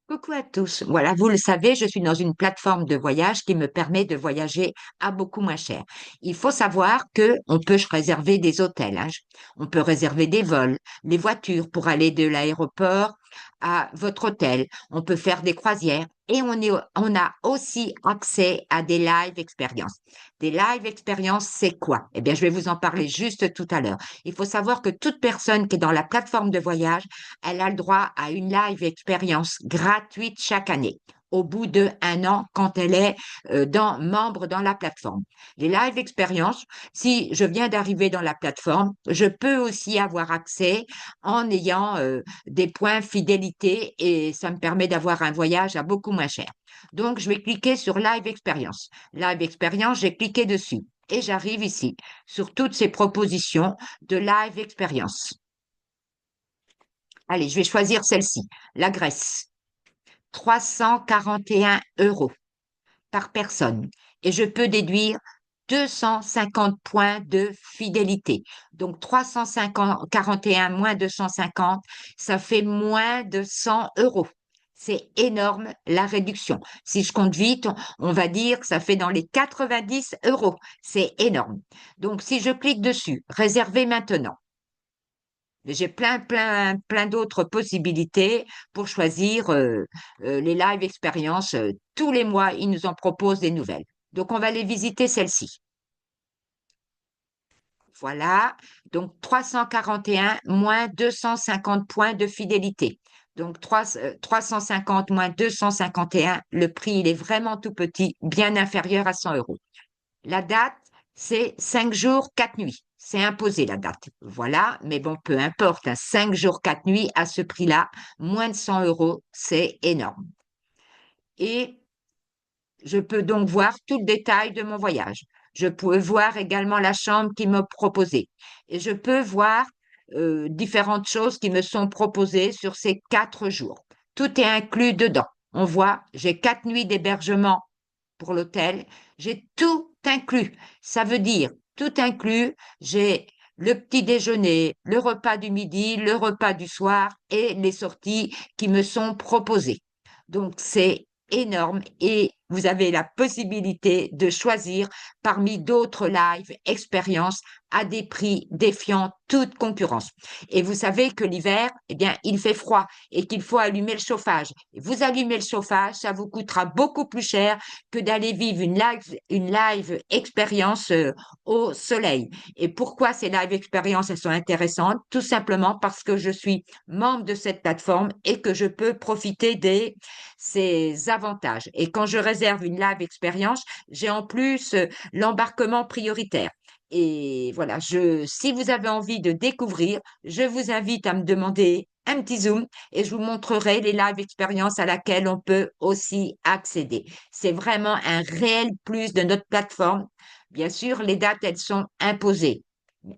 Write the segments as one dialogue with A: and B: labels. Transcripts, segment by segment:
A: Coucou à tous. Voilà, vous le savez, je suis dans une plateforme de voyage qui me permet de voyager à beaucoup moins cher. Il faut savoir que on peut réserver des hôtels, hein. On peut réserver des vols, les voitures pour aller de l'aéroport à votre hôtel. On peut faire des croisières et on a aussi accès à des live expériences. Des live expériences, c'est quoi? Eh bien, je vais vous en parler juste tout à l'heure. Il faut savoir que toute personne qui est dans la plateforme de voyage elle a le droit à une live expérience gratuite chaque année au bout de 1 an quand elle est membre dans la plateforme. Les live expériences, si je viens d'arriver dans la plateforme, je peux aussi avoir accès en ayant des points fidélité et ça me permet d'avoir un voyage à beaucoup moins cher. Donc, je vais cliquer sur live expérience. Live expérience, j'ai cliqué dessus et j'arrive ici sur toutes ces propositions de live expérience. Allez, je vais choisir celle-ci, la Grèce. 341 € par personne. Et je peux déduire 250 points de fidélité. Donc 341 moins 250, ça fait moins de 100 €. C'est énorme la réduction. Si je compte vite, on va dire que ça fait dans les 90 €. C'est énorme. Donc si je clique dessus, réserver maintenant. J'ai plein d'autres possibilités pour choisir les live expériences. Tous les mois, ils nous en proposent des nouvelles. Donc, on va les visiter celles-ci. Voilà. Donc, 341 moins 250 points de fidélité. Donc, 350 moins 251, le prix, il est vraiment tout petit, bien inférieur à 100 €. La date, c'est 5 jours, 4 nuits. C'est imposé la date. Voilà, mais bon, peu importe, hein, 5 jours, 4 nuits à ce prix-là, moins de 100 €, c'est énorme. Et je peux donc voir tout le détail de mon voyage. Je peux voir également la chambre qui me proposée. Et je peux voir différentes choses qui me sont proposées sur ces 4 jours. Tout est inclus dedans. On voit, j'ai 4 nuits d'hébergement pour l'hôtel. J'ai tout inclus. Ça veut dire tout inclus. J'ai le petit déjeuner, le repas du midi, le repas du soir et les sorties qui me sont proposées. Donc, c'est énorme et vous avez la possibilité de choisir parmi d'autres live expériences à des prix défiant toute concurrence. Et vous savez que l'hiver, eh bien, il fait froid et qu'il faut allumer le chauffage. Vous allumez le chauffage, ça vous coûtera beaucoup plus cher que d'aller vivre une live expérience au soleil. Et pourquoi ces live expériences, elles sont intéressantes? Tout simplement parce que je suis membre de cette plateforme et que je peux profiter de ces avantages. Et quand je réserve une live expérience, j'ai en plus l'embarquement prioritaire. Et voilà, si vous avez envie de découvrir, je vous invite à me demander un petit zoom et je vous montrerai les live expériences à laquelle on peut aussi accéder. C'est vraiment un réel plus de notre plateforme. Bien sûr, les dates, elles sont imposées.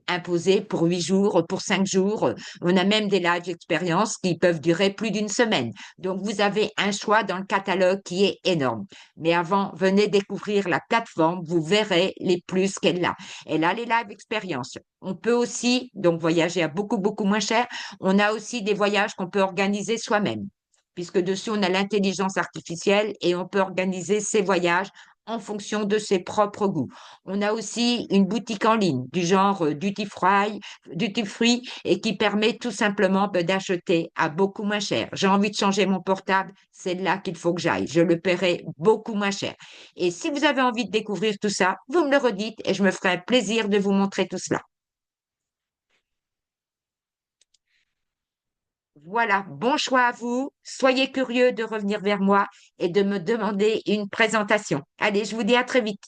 A: Imposées pour 8 jours, pour 5 jours. On a même des live expériences qui peuvent durer plus d'une semaine. Donc, vous avez un choix dans le catalogue qui est énorme. Mais avant, venez découvrir la plateforme. Vous verrez les plus qu'elle a. Elle a les live expériences. On peut aussi, donc, voyager à beaucoup moins cher. On a aussi des voyages qu'on peut organiser soi-même, puisque dessus, on a l'intelligence artificielle et on peut organiser ses voyages en fonction de ses propres goûts. On a aussi une boutique en ligne du genre duty free et qui permet tout simplement d'acheter à beaucoup moins cher. J'ai envie de changer mon portable, c'est là qu'il faut que j'aille. Je le paierai beaucoup moins cher. Et si vous avez envie de découvrir tout ça, vous me le redites et je me ferai un plaisir de vous montrer tout cela. Voilà, bon choix à vous. Soyez curieux de revenir vers moi et de me demander une présentation. Allez, je vous dis à très vite.